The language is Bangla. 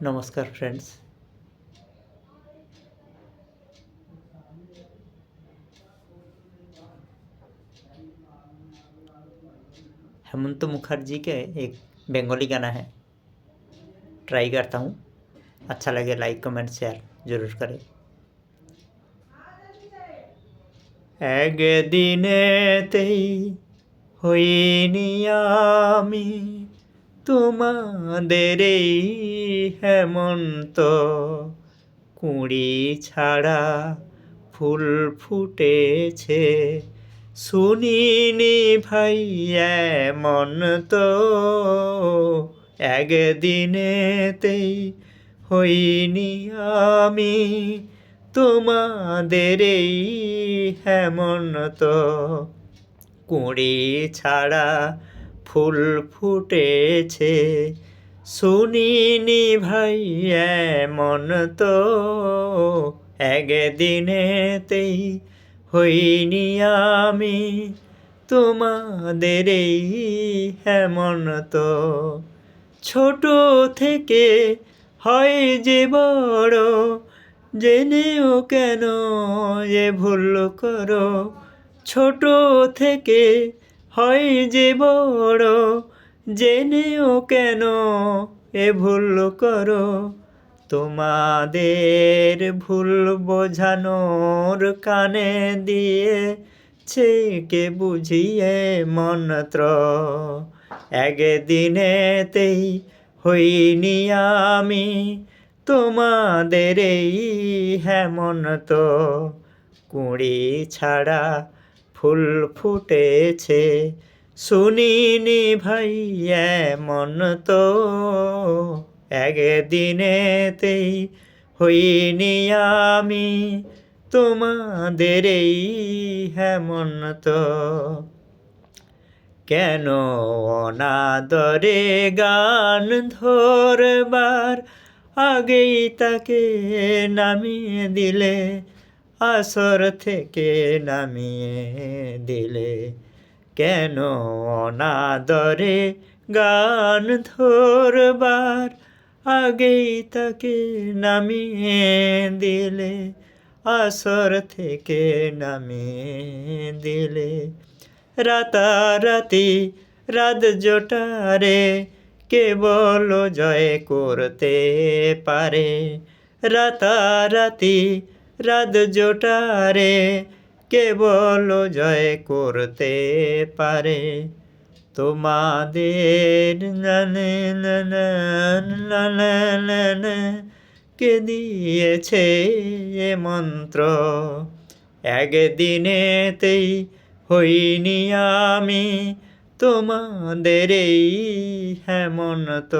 নমস্কার ফ্রেন্ডস। हेमंत मुखर्जी के एक बंगाली गाना है, ट्राई करता हूँ। अच्छा लगे लाइक कमेंट शेयर जरूर करें। একদিনেতেই হইনি আমি তোমাদের এই হেমন্ত, কুঁড়ি ছাড়া ফুল ফুটেছে শুনিনি ভাই এমন তো। একদিনেতেই হইনি আমি তোমাদের এই হেমন্ত, কুঁড়ি ছাড়া ফুল ফুটেছে শুনিনি ভাই এমন তো। একদিনেতেই হইনি আমি তোমাদের এই হেমন্ত। ছোট থেকে হয় যে বড়, জেনেও কেন এ ভুল করো। ছোট থেকে হয় যে বড়, জেনেও কেন এ ভুল করো। তোমাদের ভুল বোঝানোর কানে দিয়েছে কে বুঝিয়ে মন্ত্র। একদিনেতেই হইনি আমি তোমাদের এই হেমন্ত, কুঁড়ি ছাড়া ফুল ফুটেছে শুনিনি ভাই এমন তো। একদিনেতেই হইনি আমি তোমাদের এই হেমন্ত। কেন অনাদরে গান ধরবার আগেই তাকে নামিয়ে দিলে, আসর থেকে নামিয়ে দিলে। কেন অনাদরে গান ধরবার আগেই তাকে নামিয়ে দিলে, আসর থেকে নামিয়ে দিলে। রাতারাতি রাত জোটারে কেবল জয় করতে পারে। রাতারাতি রাত জোটারে কেবল জয় করতে পারে। তোমাদের কে দিয়েছে এ মন্ত্র। একদিনেতেই হইনি আমি তোমাদের এই হেমন্ত।